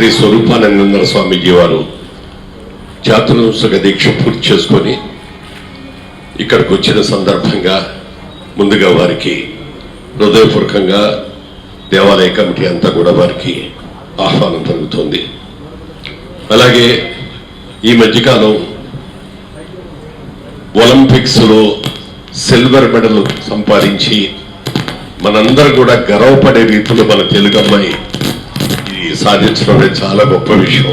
శ్రీ స్వరూపానందేంద్ర స్వామీజీ వారు చాతుర్మాస దీక్ష పూర్తి చేసుకొని ఇక్కడికి వచ్చిన సందర్భంగా ముందుగా వారికి హృదయపూర్వకంగా దేవాలయ కమిటీ అంతా కూడా వారికి ఆహ్వానం జరుగుతుంది. అలాగే ఈ మధ్యకాలం ఒలింపిక్స్లో సిల్వర్ మెడల్ సంపాదించి మనందరూ కూడా గర్వపడే రీతిలో మన తెలుగు అమ్మాయి ఇది సాధించడం చాలా గొప్ప విషయం.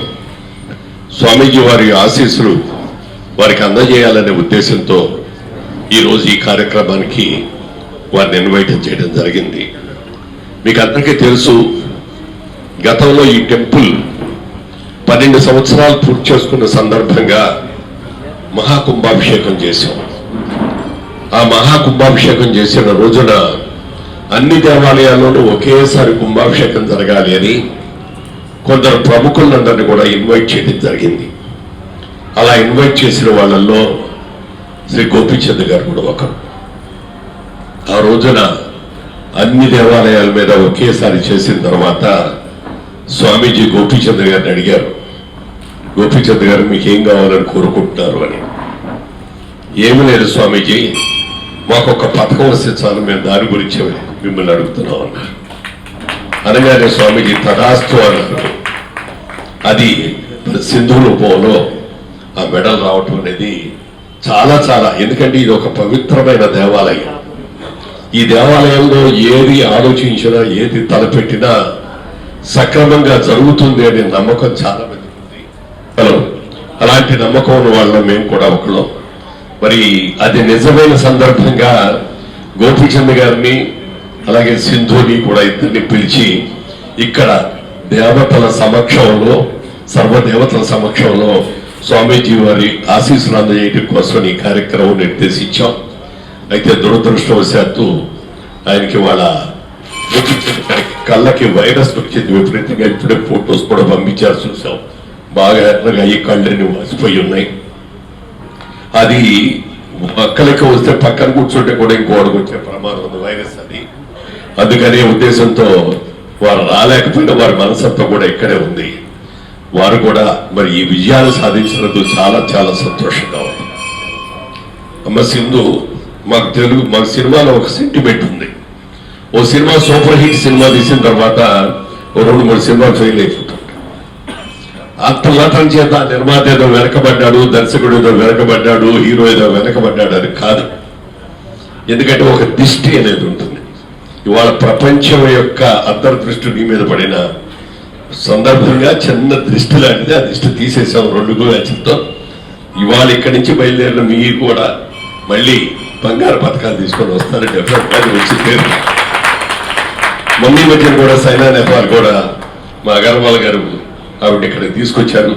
స్వామీజీ వారి ఆశీస్సులు వారికి అందజేయాలనే ఉద్దేశంతో ఈరోజు ఈ కార్యక్రమానికి వారిని ఇన్వైట్ చేయడం జరిగింది. మీకు అందరికీ తెలుసు, గతంలో ఈ టెంపుల్ 12 సంవత్సరాలు పూర్తి చేసుకున్న సందర్భంగా మహాకుంభాభిషేకం చేశాం. ఆ మహాకుంభాభిషేకం చేసిన రోజున అన్ని దేవాలయాల్లోనూ ఒకేసారి కుంభాభిషేకం జరగాలి అని కొందరు ప్రముఖులందరినీ కూడా ఇన్వైట్ చేయడం జరిగింది. అలా ఇన్వైట్ చేసిన వాళ్ళల్లో శ్రీ గోపీచంద్ గారు కూడా ఒకరు. ఆ రోజున అన్ని దేవాలయాల మీద ఒకేసారి చేసిన తర్వాత స్వామీజీ గోపీచంద్ గారిని అడిగారు, గోపీచంద్ గారు మీకు ఏం కావాలని కోరుకుంటున్నారు అని. ఏమి లేదు స్వామీజీ, మాకు ఒక పథకం వస్తే చాలు, మేము దాని గురించి మిమ్మల్ని అడుగుతున్నాం అన్నారు. అనగానే స్వామీజీ తదాస్తు అన్నారు. అది సింధు రూపంలో ఆ మెడల్ రావటం అనేది చాలా చాలా, ఎందుకంటే ఇది ఒక పవిత్రమైన దేవాలయం. ఈ దేవాలయంలో ఏది ఆలోచించినా ఏది తలపెట్టినా సక్రమంగా జరుగుతుంది అనే నమ్మకం చాలా మంది ఉంది. అలాంటి నమ్మకం ఉన్న వాళ్ళం మేము కూడా ఒకళ్ళం. మరి అది నిజమైన సందర్భంగా గోపీచంద్ గారిని అలాగే సింధుని కూడా ఇద్దరిని పిలిచి ఇక్కడ దేవతల సమక్షంలో, సర్వదేవతల సమక్షంలో స్వామీజీ వారి ఆశీస్సులు అందజేయడం కోసం ఈ కార్యక్రమం నిర్దేశించాం. అయితే దురదృష్టవశాత్తు ఆయనకి వాళ్ళ కళ్ళకి వైరస్ వచ్చింది విపరీతంగా. ఇప్పుడే ఫోటోస్ కూడా పంపించారు, చూసాం. బాగా ఎర్రగా ఈ కళ్ళని వాసిపోయి ఉన్నాయి. అది పక్కలకి వస్తే పక్కన కూర్చుంటే కూడా ఇంకోటికి వచ్చే ప్రమాదం ఉంది, వైరస్ అది. అందుకనే ఉద్దేశంతో వారు రాలేకపోయినా వారి మనసంతా కూడా ఇక్కడే ఉంది. వారు కూడా మరి ఈ విజయాలు సాధించినందుకు చాలా చాలా సంతోషంగా ఉంది. అమ్మ సింధు, మాకు సినిమాలో ఒక సెంటిమెంట్ ఉంది. ఓ సినిమా సూపర్ హిట్ సినిమా తీసిన తర్వాత ఓ 2-3 సినిమాలు ఫెయిల్ అయిపోతుంది. ఆత్మలాటం చేత నిర్మాత ఏదో వెనకబడ్డాడు, దర్శకుడు ఏదో వెనకబడ్డాడు, హీరో ఏదో వెనకబడ్డాడు అని కాదు. ఎందుకంటే ఒక దిష్టి అనేది ఉంటుంది. ఇవాళ ప్రపంచం యొక్క అంతర్దృష్టి నీ మీద పడిన సందర్భంగా చిన్న దృష్టి లాంటిది, ఆ దృష్టి తీసేసాం 2 మ్యాచ్లతో. ఇవాళ ఇక్కడి నుంచి బయలుదేరిన మీరు కూడా మళ్ళీ బంగారు పథకాలు తీసుకొని వస్తారు. డెఫినెట్గా వచ్చి పేరు. మమ్మీ మధ్యన కూడా సైనా నెహ్వాల్ కూడా మా అగర్వాల్ గారు ఆవిడ ఇక్కడికి తీసుకొచ్చారు.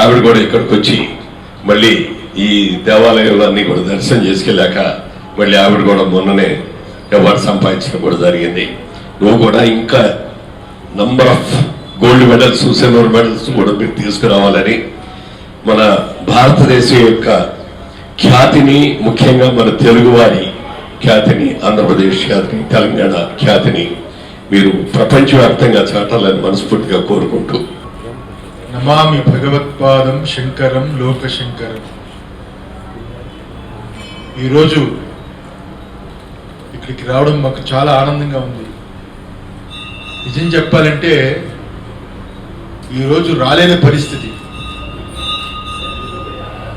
ఆవిడ కూడా ఇక్కడికి వచ్చి మళ్ళీ ఈ దేవాలయంలో అన్ని కూడా దర్శనం చేసుకెళ్ళాక మళ్ళీ ఆవిడ కూడా మొన్ననే అవార్డు సంపాదించడం కూడా జరిగింది. నువ్వు కూడా ఇంకా number of gold medals, silver medals కూడా మీరు తీసుకురావాలని, మన భారతదేశం యొక్క ఖ్యాతిని, ముఖ్యంగా మన తెలుగువారి ఖ్యాతిని, ఆంధ్రప్రదేశ్ ఖ్యాతిని, తెలంగాణ ఖ్యాతిని మీరు ప్రపంచవ్యాప్తంగా చాటాలని మనస్ఫూర్తిగా కోరుకుంటూ, నమామి భగవత్పాదం శంకరం లోకశంకరం. ఈరోజు ఇక్కడికి రావడం మాకు చాలా ఆనందంగా ఉంది. నిజం చెప్పాలంటే ఈరోజు రాలేని పరిస్థితి.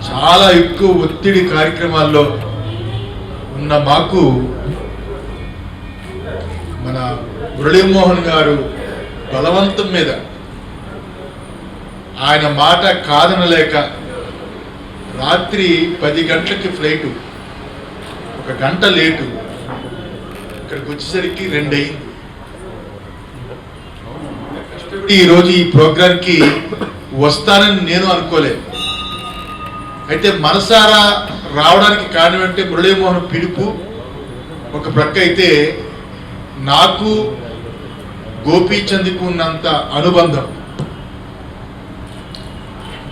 చాలా ఎక్కువ ఒత్తిడి కార్యక్రమాల్లో ఉన్న మాకు మన మురళీమోహన్ గారు బలవంతం మీద, ఆయన మాట కాదనలేక రాత్రి 10 గంటలకి ఫ్లైటు, 1 గంట లేటు, ఇక్కడికి వచ్చేసరికి 2 అయింది. ఈరోజు ఈ ప్రోగ్రాంకి వస్తానని నేను అనుకోలేదు. అయితే మనసారా రావడానికి కారణం అంటే మురళీమోహన్ పిలుపు ఒక ప్రక్క అయితే, నాకు గోపీచంద్కు ఉన్నంత అనుబంధం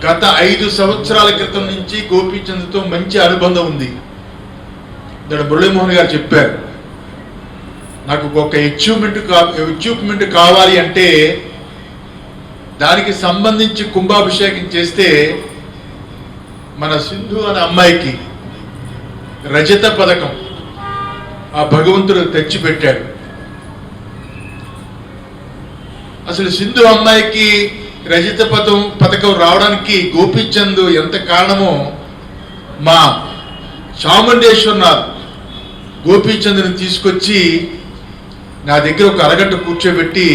గత 5 సంవత్సరాల క్రితం నుంచి గోపీచంద్తో మంచి అనుబంధం ఉంది. మురళీమోహన్ గారు చెప్పారు, నాకు ఒక అచీవ్మెంట్ కావాలి అంటే దానికి సంబంధించి కుంభాభిషేకం చేస్తే మన సింధు అనే అమ్మాయికి రజత పథకం ఆ భగవంతుడు తెచ్చిపెట్టాడు. అసలు సింధు అమ్మాయికి రజత పథకం రావడానికి గోపీచంద్ ఎంత కారణమో మా చాముండేశ్వరనాథ్ గోపీచంద్ని తీసుకొచ్చి నా దగ్గర ఒక అరగంట కూర్చోబెట్టి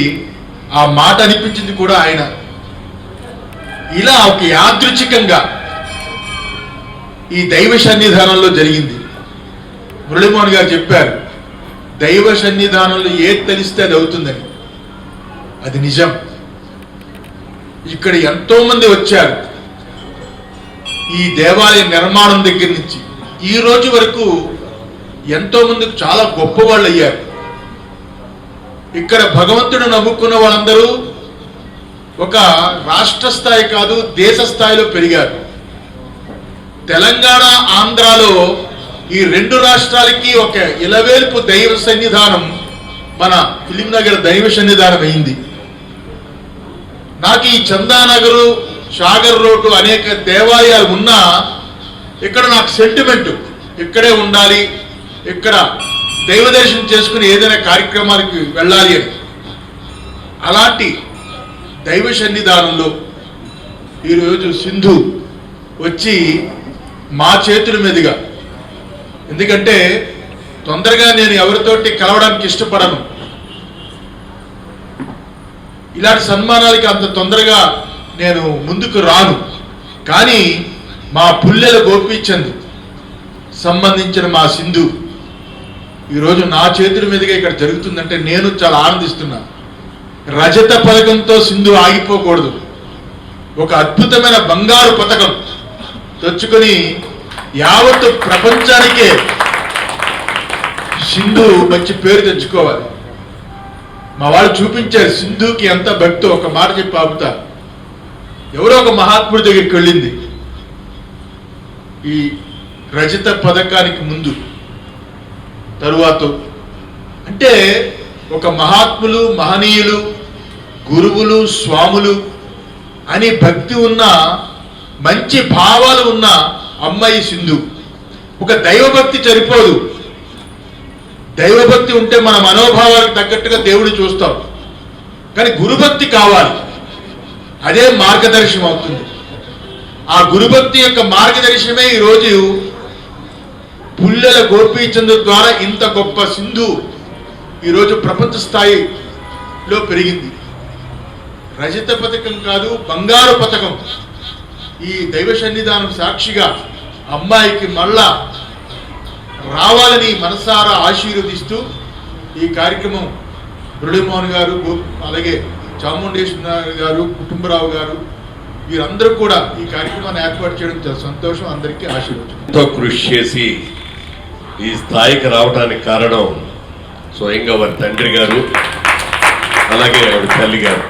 ఆ మాట అనిపించింది కూడా ఆయన. ఇలా ఒక యాదృచ్ఛికంగా ఈ దైవ సన్నిధానంలో జరిగింది. మురళీమోహన్ గారు చెప్పారు, దైవ సన్నిధానంలో ఏది తెలిస్తే అది అవుతుందని. అది నిజం. ఇక్కడ ఎంతో మంది వచ్చారు. ఈ దేవాలయ నిర్మాణం దగ్గర నుంచి ఈ రోజు వరకు ఎంతో మందికి చాలా గొప్ప వాళ్ళు అయ్యారు. ఇక్కడ భగవంతుడు నమ్ముకున్న వాళ్ళందరూ ఒక రాష్ట్ర స్థాయి కాదు, దేశ స్థాయిలో పెరిగారు. తెలంగాణ, ఆంధ్రాలో ఈ రెండు రాష్ట్రాలకి ఒక ఇలవేల్పు దైవ సన్నిధానం మన ఫిలింనగర్ దైవ సన్నిధానం అయింది. నాకు ఈ చందానగరు, సాగర్ రోడ్డు అనేక దేవాలయాలు ఉన్నా ఇక్కడ నాకు సెంటిమెంట్, ఇక్కడే ఉండాలి, ఇక్కడ దైవ దర్శనం చేసుకుని ఏదైనా కార్యక్రమానికి వెళ్ళాలి అని. అలాంటి దైవ సన్నిధానంలో ఈరోజు సింధు వచ్చి మా చేతుల మీదుగా, ఎందుకంటే తొందరగా నేను ఎవరితోటి కలవడానికి ఇష్టపడను, ఇలాంటి సన్మానాలకి అంత తొందరగా నేను ముందుకు రాను. కానీ మా పుల్లెల గోపీచంద్ సంబంధించిన మా సింధు ఈరోజు నా చేతుల మీదుగా ఇక్కడ జరుగుతుందంటే నేను చాలా ఆనందిస్తున్నా. రజత పథకంతో సింధు ఆగిపోకూడదు. ఒక అద్భుతమైన బంగారు పథకం తెచ్చుకొని యావత్తు ప్రపంచానికే సింధు మంచి పేరు తెచ్చుకోవాలి. మా వాళ్ళు చూపించారు సింధుకి ఎంత భక్తో. ఒక మాట చెప్పి ఆపుతా. ఎవరో ఒక మహాత్ముడి దగ్గరికి వెళ్ళింది ఈ రజత పథకానికి ముందు, తరువాత అంటే ఒక మహాత్ములు, మహనీయులు, గురువులు, స్వాములు అని భక్తి ఉన్న, మంచి భావాలు ఉన్న అమ్మాయి సింధు. ఒక దైవభక్తి సరిపోదు. దైవభక్తి ఉంటే మన మనోభావాలకు తగ్గట్టుగా దేవుడు చూస్తాం. కానీ గురుభక్తి కావాలి. అదే మార్గదర్శనం అవుతుంది. ఆ గురుభక్తి యొక్క మార్గదర్శనమే ఈరోజు పుల్లెల గోపీచంద్ ద్వారా ఇంత గొప్ప సింధు ఈరోజు ప్రపంచ స్థాయిలో పెరిగింది. రజత పథకం కాదు, బంగారు పథకం. ఈ దైవ సన్నిధానం సాక్షిగా అమ్మాయికి మళ్ళా రావాలని మనసారా ఆశీర్వదిస్తూ ఈ కార్యక్రమం మురళీమోహన్ గారు, అలాగే చాముండేశ్వర గారు, కుటుంబరావు గారు, వీరందరూ కూడా ఈ కార్యక్రమాన్ని ఏర్పాటు చేయడం చాలా సంతోషం. అందరికీ ఆశీర్వచనం. ఎంతో కృషి చేసి ఈ స్థాయికి రావడానికి కారణం స్వయంగా వారి తండ్రి గారు, అలాగే ఆవిడ తల్లి గారు.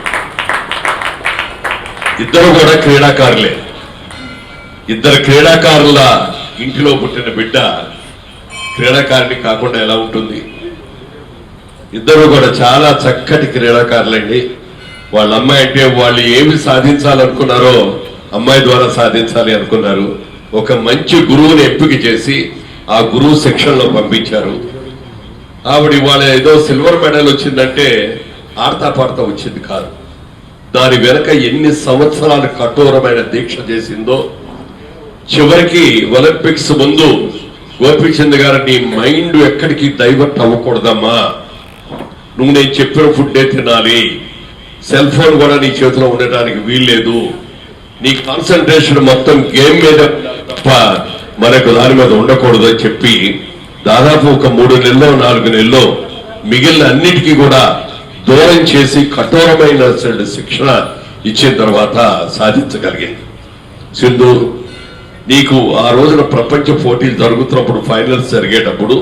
ఇద్దరు కూడా క్రీడాకారులే. ఇద్దరు క్రీడాకారుల ఇంటిలో పుట్టిన బిడ్డ క్రీడాకారిణి కాకుండా ఎలా ఉంటుంది? ఇద్దరు కూడా చాలా చక్కటి క్రీడాకారులండి. వాళ్ళ అమ్మాయి అంటే వాళ్ళు ఏమి సాధించాలనుకున్నారో అమ్మాయి ద్వారా సాధించాలి అనుకున్నారు. ఒక మంచి గురువుని ఎంపిక చేసి ఆ గురువు శిక్షణలో పంపించారు. ఆవిడ ఇవాళ ఏదో సిల్వర్ మెడల్ వచ్చిందంటే ఆడతా వచ్చింది కాదు. దాని వెనక ఎన్ని సంవత్సరాలు కఠోరమైన దీక్ష చేసిందో. చివరికి ఒలింపిక్స్ ముందు గోపీచంద్ గారు, నీ మైండ్ ఎక్కడికి డైవర్ట్ అవ్వకూడదమ్మా, నువ్వు నేను చెప్పిన ఫుడ్డే తినాలి, సెల్ ఫోన్ కూడా నీ చేతిలో ఉండటానికి వీల్లేదు, నీ కాన్సన్ట్రేషన్ మొత్తం గేమ్ మీద తప్ప మరొక దాని మీద ఉండకూడదు అని చెప్పి దాదాపు ఒక 3 నెలలో 4 నెలలో మిగిలిన అన్నిటికీ కూడా దూరం చేసి కఠోరమైన శిక్షణ ఇచ్చిన తర్వాత సాధించగలిగింది. సింధు, నీకు ఆ రోజున ప్రపంచ పోటీలు జరుగుతున్నప్పుడు, ఫైనల్స్ జరిగేటప్పుడు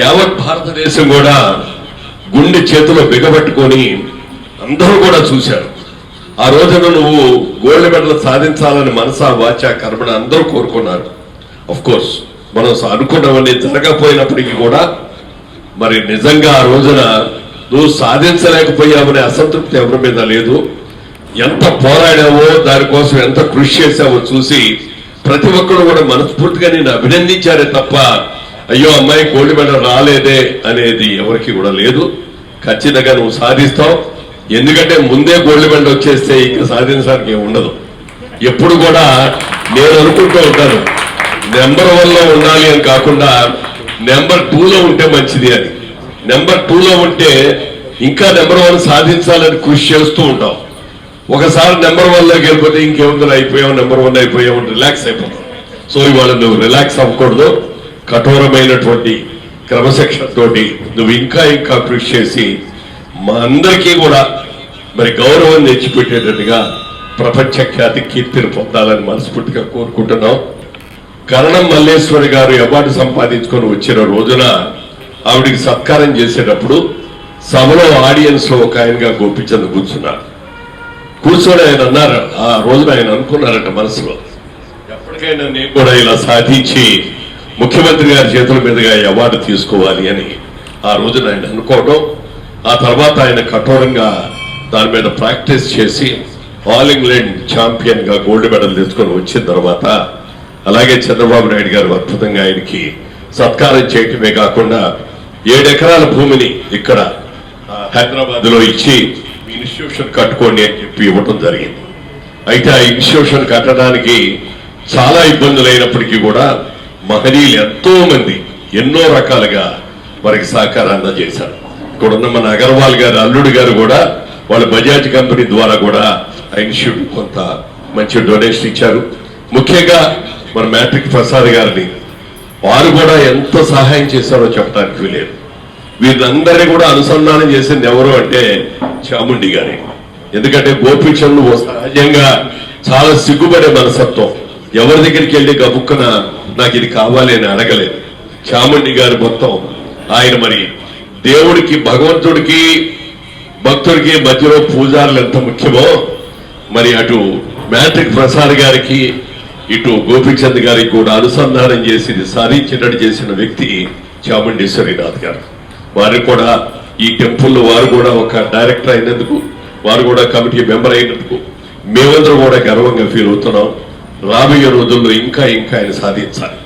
యావత్ భారతదేశం కూడా గుండె చేతిలో బిగబట్టుకొని అందరూ కూడా చూశారు. ఆ రోజున నువ్వు గోల్డ్ మెడల్ సాధించాలని మనసా వాచా కర్మణ అందరూ కోరుకున్నారు. ఆఫ్ కోర్స్ మనం అనుకున్నవన్నీ జరగకపోయినప్పటికీ కూడా మరి నిజంగా ఆ రోజున నువ్వు సాధించలేకపోయావనే అసంతృప్తి ఎవరి మీద లేదు. ఎంత పోరాడావో దానికోసం ఎంత కృషి చేశావో చూసి ప్రతి ఒక్కరు కూడా మనస్ఫూర్తిగా నేను అభినందించారే తప్ప అయ్యో అమ్మాయి గోల్డ్ మెడల్ రాలేదే అనేది ఎవరికి కూడా లేదు. ఖచ్చితంగా నువ్వు సాధిస్తావు. ఎందుకంటే ముందే గోల్డ్ మెడల్ వచ్చేస్తే ఇంకా సాధించడానికి ఏమి ఉండదు. ఎప్పుడు కూడా నేను అనుకుంటూ ఉంటాను నెంబర్ 1లో ఉండాలి అని కాకుండా నెంబర్ 2లో ఉంటే మంచిది అని. నెంబర్ 2లో ఉంటే ఇంకా నెంబర్ 1 సాధించాలని కృషి చేస్తూ ఉంటాం. ఒకసారి నెంబర్ 1లోకి వెళ్ళిపోతే ఇంకేముందో అయిపోయావు, నెంబర్ 1 అయిపోయావు, రిలాక్స్ అయిపోతావు. సో ఇవాళ నువ్వు రిలాక్స్ అవ్వకూడదు. కఠోరమైనటువంటి క్రమశిక్షణ తోటి నువ్వు ఇంకా ఇంకా కృషి చేసి మా అందరికీ కూడా మరి గౌరవం తెచ్చిపెట్టేటట్టుగా ప్రపంచ ఖ్యాతి కీర్తిని పొందాలని మనస్ఫూర్తిగా కోరుకుంటున్నాం. కరణం మల్లేశ్వరి గారు అవార్డు సంపాదించుకొని వచ్చిన రోజున ఆవిడికి సత్కారం చేసేటప్పుడు సభలో ఆడియన్స్ లో ఒక ఆయనగా గోపిచంద్ కూర్చున్నారు. కూర్చొని ఆయన అన్నారు, ఆ రోజున ఆయన అనుకున్నారట మనసులో, ఎప్పటికైనా నేను కూడా ఇలా సాధించి ముఖ్యమంత్రి గారి చేతుల మీదుగా ఈ అవార్డు తీసుకోవాలి అని ఆ రోజున ఆయన అనుకోవడం. ఆ తర్వాత ఆయన కఠోరంగా దాని మీద ప్రాక్టీస్ చేసి ఆల్ ఇంగ్లాండ్ ఛాంపియన్ గా గోల్డ్ మెడల్ తెచ్చుకొని వచ్చిన తర్వాత అలాగే చంద్రబాబు నాయుడు గారు అద్భుతంగా ఆయనకి సత్కారం చేయటమే కాకుండా 7 ఎకరాల భూమిని ఇక్కడ హైదరాబాద్ లో ఇచ్చి ఇన్స్టిట్యూషన్ కట్టుకోండి అని చెప్పి ఇవ్వడం జరిగింది. అయితే ఆ ఇన్స్టిట్యూషన్ కట్టడానికి చాలా ఇబ్బందులు అయినప్పటికీ కూడా మహనీయులు ఎంతో మంది ఎన్నో రకాలుగా వారికి సహకారం అందజేశారు. ఇక్కడ ఉన్న మన అగర్వాల్ గారు అల్లుడు గారు కూడా వాళ్ళ బజాజ్ కంపెనీ ద్వారా కూడా ఆ ఇన్స్టిట్యూట్ కొంత మంచి డొనేషన్ ఇచ్చారు. ముఖ్యంగా మన మ్యాట్రిక్ ప్రసాద్ గారిని వారు కూడా ఎంత సహాయం చేశారో చెప్పడానికి లేదు. వీళ్ళందరినీ కూడా అనుసంధానం చేసింది ఎవరు అంటే చాముండి గారి. ఎందుకంటే గోపీచంద్ సహజంగా చాలా సిగ్గుపడే మనసత్వం. ఎవరి దగ్గరికి వెళ్ళి గబుక్కున నాకు ఇది కావాలి అని అడగలేదు. చాముండి గారు మొత్తం ఆయన మరి దేవుడికి భగవంతుడికి భక్తుడికి మధ్యలో పూజారులు ఎంత ముఖ్యమో మరి అటు మ్యాట్రిక్ ప్రసాద్ గారికి ఇటు గోపీచంద్ గారికి కూడా అనుసంధానం చేసి సాధించినట్టు చేసిన వ్యక్తి చాముండేశ్వరినాథ్ గారు. వారు కూడా ఈ టెంపుల్లో వారు కూడా ఒక డైరెక్టర్ అయినందుకు, వారు కూడా కమిటీ మెంబర్ అయినందుకు మేమందరూ కూడా గర్వంగా ఫీల్ అవుతున్నాం. రాబోయే రోజుల్లో ఇంకా ఇంకా ఆయన సాధించాలి.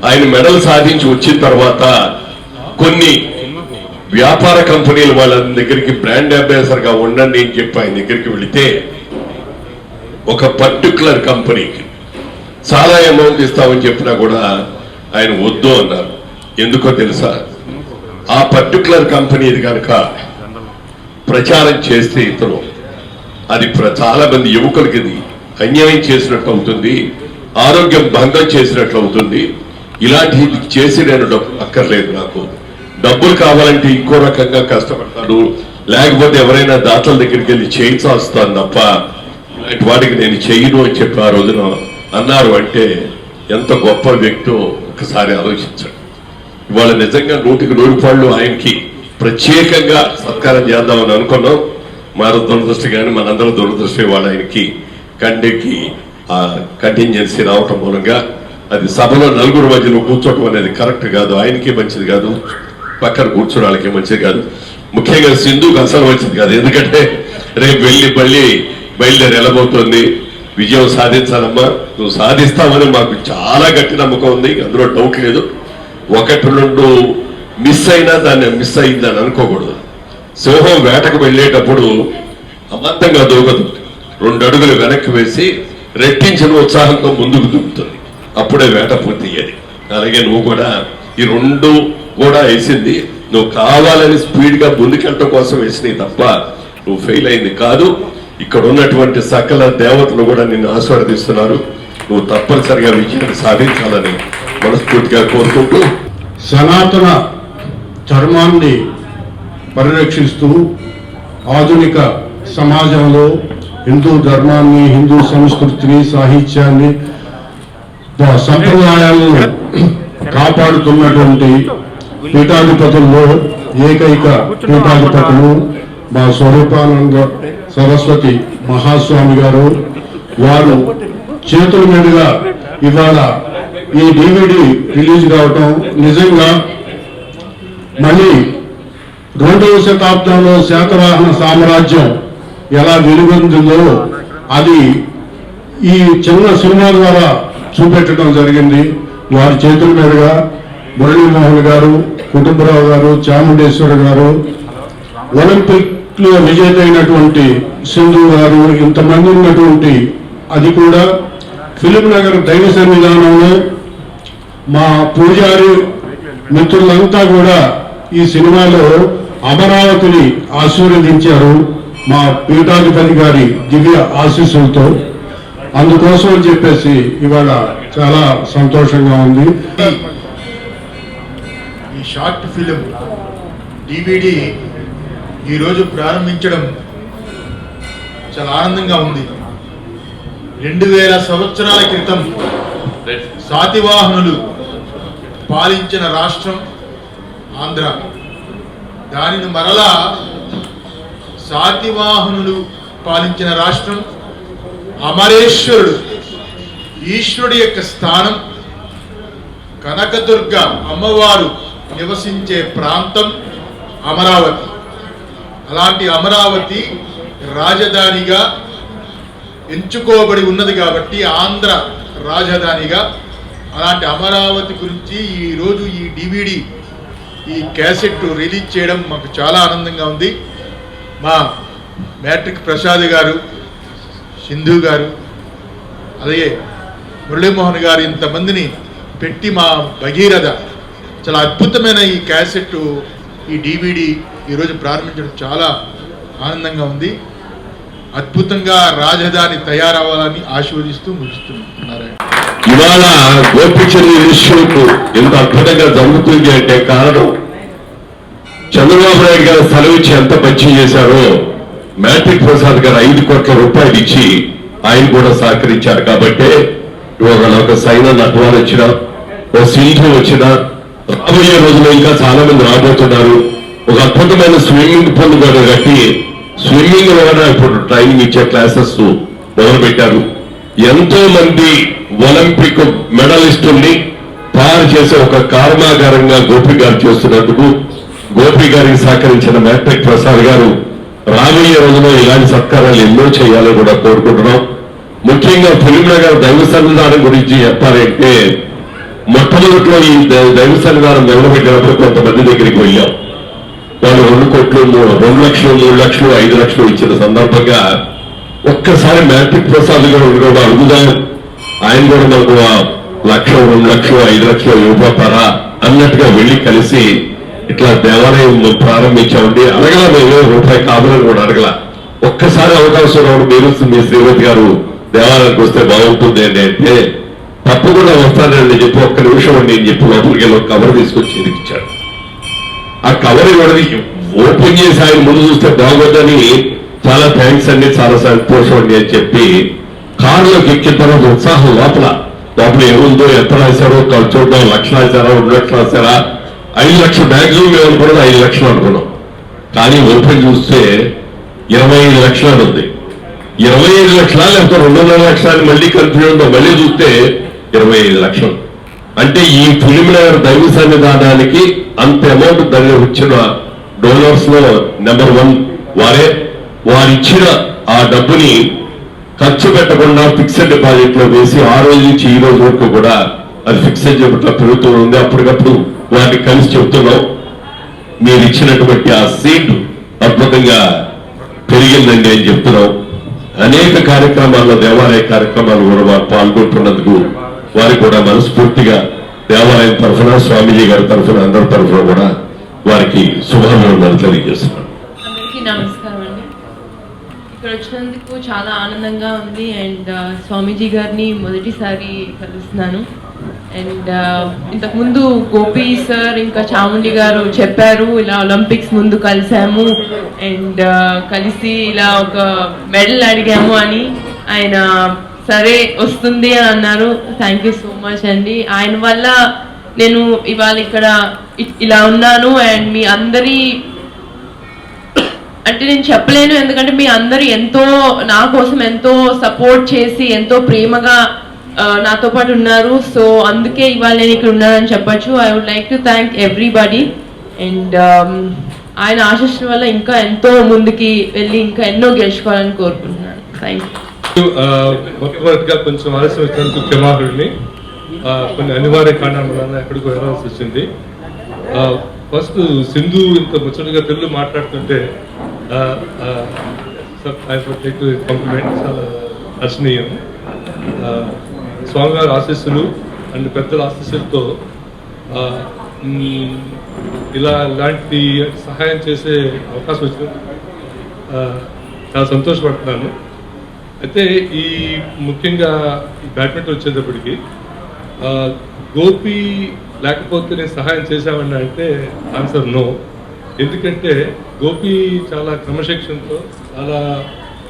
ఆయన మెడల్ సాధించి వచ్చిన తర్వాత కొన్ని వ్యాపార కంపెనీలు వాళ్ళ దగ్గరికి బ్రాండ్ అంబాసిడర్ గా ఉండండి అని చెప్పి ఆయన దగ్గరికి వెళితే ఒక పర్టికులర్ కంపెనీకి చాలా అమౌంట్ ఇస్తామని చెప్పినా కూడా ఆయన వద్దు అన్నారు. ఎందుకో తెలుసా? ఆ పర్టికులర్ కంపెనీది కనుక ప్రచారం చేస్తే ఇతను అది చాలా మంది యువకులకి అన్యాయం చేసినట్లు అవుతుంది, ఆరోగ్యం భంగం చేసినట్లు అవుతుంది. ఇలాంటి చేసి నేను అక్కర్లేదు, నాకు డబ్బులు కావాలంటే ఇంకో రకంగా కష్టపడతాను, లేకపోతే ఎవరైనా దాతల దగ్గరికి వెళ్ళి చేయించాల్స్తాను తప్ప ఇలాంటి వాడికి నేను చెయ్యను అని చెప్పి ఆ రోజున అన్నారు. అంటే ఎంత గొప్ప వ్యక్తో ఒకసారి ఆలోచించండి. ఇవాళ నిజంగా 100కి 100 పాళ్ళు ఆయనకి ప్రత్యేకంగా సత్కారం చేద్దామని అనుకున్నాం. మా దురదృష్టి కానీ మనందరూ దురదృష్టి వాళ్ళ ఆయనకి కంటికి ఆ కంటింజెన్సీ రావటం మూలంగా అది సభలో 4 మధ్యలో కూర్చోవటం అనేది కరెక్ట్ కాదు, ఆయనకి మంచిది కాదు, పక్కన కూర్చోవడం వాళ్ళకి మంచిది కాదు, ముఖ్యంగా సింధుకు అసలు మంచిది కాదు. ఎందుకంటే రేపు వెళ్ళి మళ్ళీ బయలుదేరి వెళ్ళబోతోంది. విజయం సాధించాలమ్మా, నువ్వు సాధిస్తామని మాకు చాలా గట్టి నమ్మకం ఉంది, అందులో డౌట్ లేదు. 1-2 మిస్ అయినా దాన్ని మిస్ అయిందని అనుకోకూడదు. సింహం వేటకు వెళ్ళేటప్పుడు అబద్ధంగా దూకదు, 2 అడుగులు వెనక్కి వేసి రెట్టించిన ఉత్సాహంతో ముందుకు దూకుతుంది, అప్పుడే వేట పూర్తి అయ్యేది. అలాగే నువ్వు కూడా ఈ 2 కూడా వేసింది, నువ్వు కావాలని స్పీడ్ గా ముందుకెళ్ళటం కోసం వేసినవి తప్ప నువ్వు ఫెయిల్ అయింది కాదు. ఇక్కడ ఉన్నటువంటి సకల దేవతలు కూడా నిన్ను ఆశీర్వదిస్తున్నారు. నువ్వు తప్పనిసరిగా విజయాన్ని సాధించాలని మనస్ఫూర్తిగా కోరుకుంటూ సనాతన ధర్మాన్ని పరిరక్షిస్తూ ఆధునిక సమాజంలో హిందూ ధర్మాన్ని, హిందూ సంస్కృతిని, సాహిత్యాన్ని, సంప్రదాయాలను కాపాడుతున్నటువంటి పీఠాధిపతుల్లో ఏకైక పీఠాధిపతులు మా స్వరూపానంద సరస్వతి మహాస్వామి గారు. వారు చేతుల మీదుగా ఇవాళ ఈ DVD రిలీజ్ కావటం నిజంగా మళ్ళీ 2వ శతాబ్దంలో శాతవాహన సామ్రాజ్యం ఎలా వెలుగొందిందో అది ఈ చిన్న సినిమా ద్వారా చూపెట్టడం జరిగింది. వారి చేతుల మీదుగా మురళీమోహన్ గారు, కుటుంబరావు గారు, చాముండేశ్వరి గారు, ఒలింపిక్ లో విజేత అయినటువంటి సింధు గారు, ఇంతమంది ఉన్నటువంటి అది కూడా ఫిలిం నగర్ దైవ సన్నిధానంలో మా పూజారి మిత్రులంతా కూడా ఈ సినిమాలో అమరావతిని ఆశీర్వదించారు మా పీఠాధిపతి గారి దివ్య ఆశీస్సులతో. అందుకోసం అని చెప్పేసి ఇవాళ చాలా సంతోషంగా ఉంది. ఈ షార్ట్ ఫిలిం డివిడి ఈరోజు ప్రారంభించడం చాలా ఆనందంగా ఉంది. 2000 సంవత్సరాల క్రితం శాతవాహనులు పాలించిన రాష్ట్రం ఆంధ్ర. దానిని మరలా శాతవాహనులు పాలించిన రాష్ట్రం అమరేశ్వరుడు ఈశ్వరుడి యొక్క స్థానం, కనకదుర్గ అమ్మవారు నివసించే ప్రాంతం అమరావతి. అలాంటి అమరావతి రాజధానిగా ఎంచుకోబడి ఉన్నది కాబట్టి ఆంధ్ర రాజధానిగా, అలాంటి అమరావతి గురించి ఈరోజు ఈ డివిడి ఈ క్యాసెట్ రిలీజ్ చేయడం మాకు చాలా ఆనందంగా ఉంది. మా మ్యాట్రిక్ ప్రసాద్ గారు, సింధు గారు, అలాగే మురళీమోహన్ గారు ఇంతమందిని పెట్టి మా భగీరథ చాలా అద్భుతమైన ఈ క్యాసెట్ ఈ డివిడి ఈరోజు ప్రారంభించడం చాలా ఆనందంగా ఉంది. అద్భుతంగా రాజధాని తయారవ్వాలని ఆశీర్వదిస్తూ ముగిస్తున్నారు. ఇవాళ గోపిచంద్ర ఇన్స్టిట్యూట్ ఎంత అద్భుతంగా జరుగుతుంది అంటే కారణం చంద్రబాబు నాయుడు గారు సెలవు ఇచ్చి ఎంత మంచి చేశారో మ్యాట్రిక్ ప్రసాద్ గారు 5 కోట్ల రూపాయలు ఇచ్చి ఆయన కూడా సహకరించారు. కాబట్టి ఒక సైనా నటవారు వచ్చినా, ఓ సింధు వచ్చినా, రాబోయే రోజుల్లో ఇంకా చాలా మంది రాబోతున్నారు. ఒక అద్భుతమైన స్విమ్మింగ్ పూల్ కూడా కట్టి స్విమ్మింగ్ కూడా ఇప్పుడు ట్రైనింగ్ ఇచ్చే క్లాసెస్ మొదలు పెట్టారు. ఎంతో మంది ఒలింపిక్ మెడలిస్టుల్ని తయారు చేసే ఒక కర్మాగారంగా గోపి గారు చేస్తున్నందుకు గోపి గారికి సహకరించిన మ్యాట్రిక్ ప్రసాద్ గారు రాబోయే రోజుల్లో ఇలాంటి సత్కారాలు ఎన్నో చేయాలని కూడా కోరుకుంటున్నాం. ముఖ్యంగా ఫిలిం నగర్ దైవ సన్నిధానం గురించి చెప్పాలంటే మొట్టమొదట్లో ఈ దైవ సన్నిధానం నిలబెట్టినప్పుడు కొంతమంది దగ్గరికి వెళ్ళాం. వాళ్ళు 2 కోట్లు, 2 లక్షలు, 3 లక్షలు, 5 లక్షలు ఇచ్చిన సందర్భంగా ఒక్కసారి మ్యాట్రిక్ ప్రసాద్ గారు కూడా అడుగుదాం, ఆయన కూడా మనకు 1 లక్ష, 2 లక్షలు, 5 లక్షలు ఇవ్వబోతారా అన్నట్టుగా వెళ్లి కలిసి ఇట్లా దేవాలయం ప్రారంభించామండి. అడగలా, మేము రూపాయి కావాలని కూడా అడగల. ఒక్కసారి అవకాశం రావడం, మీరు మీ శ్రీమతి గారు దేవాలయానికి వస్తే బాగుంటుంది అని అంటే తప్పకుండా వస్తానండి చెప్పి 1 నిమిషం అండి అని చెప్పి లోపలికి వెళ్ళి కవర్ తీసుకొచ్చి ఇచ్చాడు. ఆ కవర్ ఇవ్వడం ఓపెన్ చేసి ఆయన ముందు చూస్తే బాగోద్దని చాలా థ్యాంక్స్ అండి, చాలా సంతోషం అండి అని చెప్పి కారులోకి ఎక్కిన తర్వాత ఉత్సాహం లోపల ఏముందో, ఎంత రాశారో చూద్దాం, 1 లక్షలు రాశారా, 2 లక్షలు రాశారా, 5 లక్షలు మ్యాక్సిమం మేము అనుకున్నది 5 లక్షలు అనుకున్నాం. కానీ ఓపెన్ చూస్తే 25 లక్షలు అని ఉంది. 25 లక్షలా లేకపోతే 2.5 లక్షలు మళ్ళీ కన్ఫ్యూజన్, మళ్ళీ చూస్తే 25 లక్షలు. అంటే ఈ ఫిలిం నగర్ దైవ సన్నిధానానికి అంత అమౌంట్ దాన్ని వచ్చిన డోనర్స్ లో నెంబర్ 1 వారే. వారిచ్చిన ఆ డబ్బుని ఖర్చు పెట్టకుండా ఫిక్స్డ్ డిపాజిట్ లో వేసి ఆ రోజు నుంచి ఈ రోజు వరకు కూడా అది ఫిక్స్డ్ ఇట్లా పెరుగుతూ ఉంది. అప్పటికప్పుడు వాటిని కలిసి చెప్తున్నాం. మీరు ఇచ్చినటువంటి ఆ సీట్ అద్భుతంగా పెరిగిందండి అని చెప్తున్నాం. అనేక కార్యక్రమాల్లో, దేవాలయ కార్యక్రమాలు కూడా వారు పాల్గొంటున్నందుకు వారికి కూడా మనస్ఫూర్తిగా దేవాలయం తరఫున, స్వామీజీ గారి తరఫున, అందరి తరఫున కూడా వారికి శుభాభినందనలు తెలియజేస్తున్నాను. అందరికీ నమస్కారం అండి. ఇక్కడ వచ్చినందుకు చాలా ఆనందంగా ఉంది. అండ్ స్వామీజీ గారిని మొదటిసారి కలుస్తున్నాను. అండ్ ఇంతకుముందు గోపి సార్ ఇంకా చాముండి గారు చెప్పారు, ఇలా ఒలింపిక్స్ ముందు కలిసాము అండ్ కలిసి ఇలా ఒక మెడల్ అడిగాము అని. ఆయన సరే వస్తుంది అని అన్నారు. థ్యాంక్ యూ సో మచ్ అండి. ఆయన వల్ల నేను ఇవాళ ఇక్కడ ఇలా ఉన్నాను. అండ్ మీ అందరి అంటే నేను చెప్పలేను, ఎందుకంటే మీ అందరు ఎంతో నా కోసం ఎంతో సపోర్ట్ చేసి ఎంతో ప్రేమగా నాతో పాటు ఉన్నారు. సో అందుకే ఇవాళ నేను ఇక్కడ ఉన్నానని చెప్పచ్చు. I would like to thank everybody. And ఆయన ఆశీస్సుల వల్ల ఇంకా ఎంతో ముందుకి వెళ్ళి ఇంకా ఎన్నో గెలుచుకోవాలని కోరుకుంటున్నాను. Thank you. మొట్టమొదటిగా కొంచెం ఆలస్యం వచ్చినందుకు క్షమాపణని కొన్ని అనివార్య కారణాల వల్ల ఎక్కడికి వెళ్ళాల్సి వచ్చింది. ఫస్ట్ సింధు ఇంత ముచ్చటగా తెలుగు మాట్లాడుతుంటే కాంప్లిమెంట్ చాలా హర్షణీయం. స్వామివారి ఆశీస్సులు అండ్ పెద్దల ఆశీస్సులతో ఇలాంటి సహాయం చేసే అవకాశం వచ్చింది. చాలా సంతోషపడుతున్నాను. అయితే ఈ ముఖ్యంగా బ్యాడ్మింటన్ వచ్చేటప్పటికి గోపి లేకపోతే నేను సహాయం చేశామని అంటే ఆన్సర్ నో. ఎందుకంటే గోపి చాలా క్రమశిక్షణతో చాలా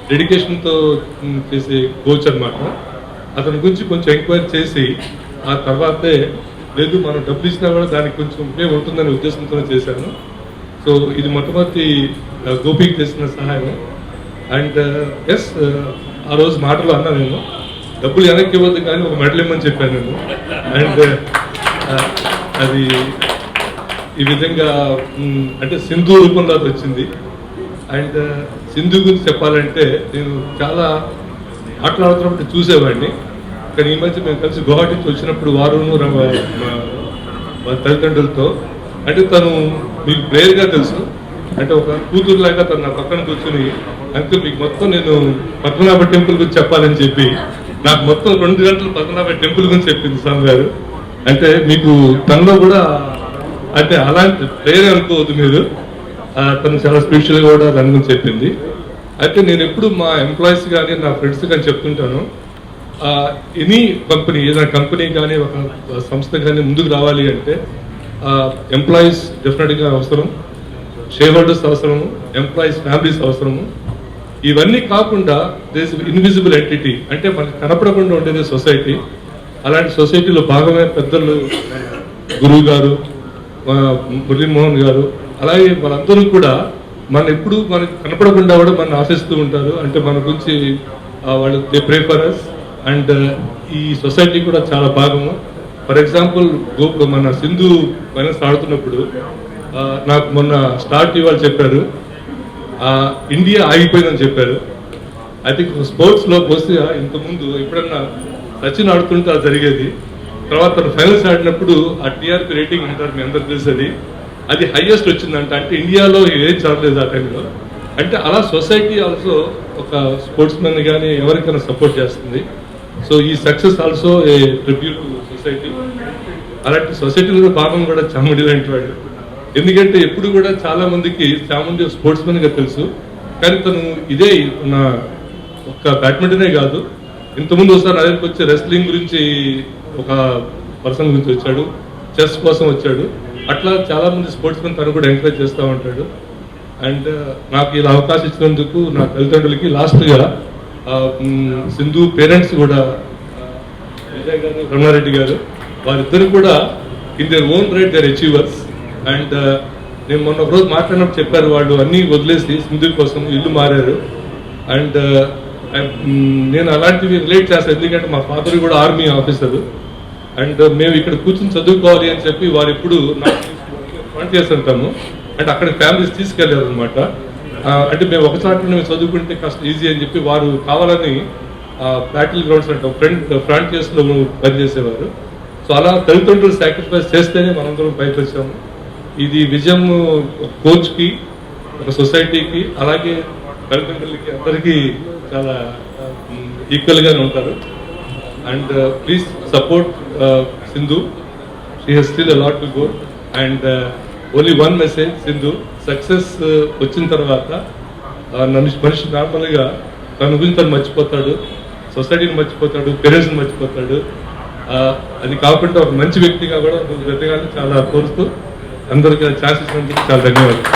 డెడికేషన్తో చేసే కోచ్ అనమాట. అతని గురించి కొంచెం ఎంక్వైరీ చేసి ఆ తర్వాతే లేదు మనం డబ్బులు ఇచ్చినా కూడా దానికి కొంచెం ఉపయోగం ఉంటుందనే ఉద్దేశంతో చేశాను. సో ఇది మొట్టమొదటి గోపికి చేసిన సహాయం. అండ్ ఎస్ ఆ రోజు మాటలు అన్నా నేను డబ్బులు వెనక్కి ఇవ్వద్దు కానీ ఒక మెడల్ ఇవ్వమని చెప్పాను నేను. అండ్ అది ఈ విధంగా అంటే సింధు రూపంలో వచ్చింది. అండ్ సింధు గురించి చెప్పాలంటే నేను చాలా ఆటలాడుతున్నప్పుడు చూసేవాడిని. కానీ ఈ మధ్య మేము కలిసి గువాహటికి వచ్చినప్పుడు వారును తల్లిదండ్రులతో అంటే తను మీకు ప్రేయర్గా తెలుసు అంటే ఒక కూతురులాగా తను నా పక్కన కూర్చుని అంకుల్ మీకు మొత్తం నేను పద్మనాభ టెంపుల్ గురించి చెప్పాలని చెప్పి నాకు మొత్తం 2 గంటలు పద్మనాభ టెంపుల్ గురించి చెప్పింది స్వామి గారు. అంటే మీకు తనలో కూడా అంటే అలాంటి ప్రేయర్ అనుకోవద్దు మీరు, తను చాలా స్పిరిచువల్గా కూడా దాని గురించి చెప్పింది. అయితే నేను ఎప్పుడు మా ఎంప్లాయీస్ కానీ నా ఫ్రెండ్స్ కానీ చెప్తుంటాను, ఎనీ కంపెనీ ఏదైనా కంపెనీ కానీ ఒక సంస్థ కానీ ముందుకు రావాలి అంటే ఎంప్లాయీస్ డెఫినెట్గా అవసరం, షేర్ హోల్డర్స్ అవసరము, ఎంప్లాయీస్ ఫ్యామిలీస్ అవసరము. ఇవన్నీ కాకుండా దేస్ ఇన్విజిబుల్ ఎంటిటీ అంటే మనకు కనపడకుండా ఉండేది సొసైటీ. అలాంటి సొసైటీలో భాగమే పెద్దలు గురువు గారు, మురళీమోహన్ గారు, అలాగే వాళ్ళందరూ కూడా మన ఎప్పుడు మనకు కనపడకుండా కూడా మన ఆశిస్తూ ఉంటారు. అంటే మన గురించి వాళ్ళు they pray for us and ఈ సొసైటీ కూడా చాలా భాగము. ఫర్ ఎగ్జాంపుల్ మన సింధు ఫైనల్స్ ఆడుతున్నప్పుడు నాకు మొన్న స్టార్ట్ ఇవాళ చెప్పారు ఇండియా ఆగిపోయిందని చెప్పారు. ఐ థింక్ స్పోర్ట్స్లో పోస్తే ఇంతకుముందు ఎప్పుడన్నా సచిన్ ఆడుతుంటే అది జరిగేది. తర్వాత తను ఫైనల్స్ ఆడినప్పుడు ఆ టీఆర్పీ రేటింగ్ అంటారు మీ అందరికి తెలిసేది, అది హైయెస్ట్ వచ్చిందంట. అంటే ఇండియాలో ఏది చాలలేదు ఆ టైంలో. అంటే అలా సొసైటీ ఆల్సో ఒక స్పోర్ట్స్ మెన్ కానీ ఎవరికైనా సపోర్ట్ చేస్తుంది. సో ఈ success also a tribute to society. అలాంటి సొసైటీలో భాగం కూడా చాముండి లాంటి వాడు. ఎందుకంటే ఎప్పుడు కూడా చాలా మందికి చాముండి స్పోర్ట్స్ మెన్ గా తెలుసు, కానీ తను ఇదే నా ఒక్క బ్యాడ్మింటనే కాదు, ఇంతకుముందు ఒకసారి నా దగ్గరికి వచ్చి రెస్లింగ్ గురించి ఒక పర్సన్ గురించి వచ్చాడు, చెస్ కోసం వచ్చాడు. అట్లా చాలా మంది స్పోర్ట్స్ మెన్ తను కూడా ఎంకరేజ్ చేస్తూ ఉంటాడు. అండ్ నాకు ఇలా అవకాశం ఇచ్చినందుకు నా తల్లిదండ్రులకి, లాస్ట్గా సింధు పేరెంట్స్ కూడా విజయ్ గారు, రమణారెడ్డి గారు, వారిద్దరు కూడా in their own right their achievers. And నేను మొన్న ఒక రోజు మాట్లాడినప్పుడు చెప్పారు వాళ్ళు అన్నీ వదిలేసి సింధు కోసం ఇల్లు మారారు. అండ్ నేను అలాంటివి రిలేట్ చేస్తాను, ఎందుకంటే మా ఫాదర్ కూడా ఆర్మీ ఆఫీసర్. అండ్ మేము ఇక్కడ కూర్చొని చదువుకోవాలి అని చెప్పి వారు ఎప్పుడు ఫ్రంట్ చేస్తుంటాము. అంటే అక్కడ ఫ్యామిలీస్ తీసుకెళ్లారు అనమాట. అంటే మేము ఒక చాట్లో మేము చదువుకుంటే కాస్త ఈజీ అని చెప్పి వారు కావాలని బ్యాటిల్ గ్రౌండ్స్ అంటాం ఫ్రాంటియర్స్లో పనిచేసేవారు. సో అలా తల్లిదండ్రులు సాక్రిఫైస్ చేస్తేనే మనందరం పైకి వచ్చాము. ఇది విజయం ఒక కోచ్కి, ఒక సొసైటీకి, అలాగే తల్లిదండ్రులకి అందరికీ చాలా ఈక్వల్గానే ఉంటారు. And please support Sindhu, she has still a lot to go. And only one message, Sindhu success వచ్చిన తర్వాత మనిషి నార్మల్గా తన గురించి తను మర్చిపోతాడు, సొసైటీని మర్చిపోతాడు, పేరెంట్స్ని మర్చిపోతాడు. అది కాకుండా ఒక మంచి వ్యక్తిగా కూడా నువ్వు వెతగాలని చాలా కోరుతూ అందరికీ ఛాన్స్ ఇచ్చినందుకు చాలా ధన్యవాదాలు.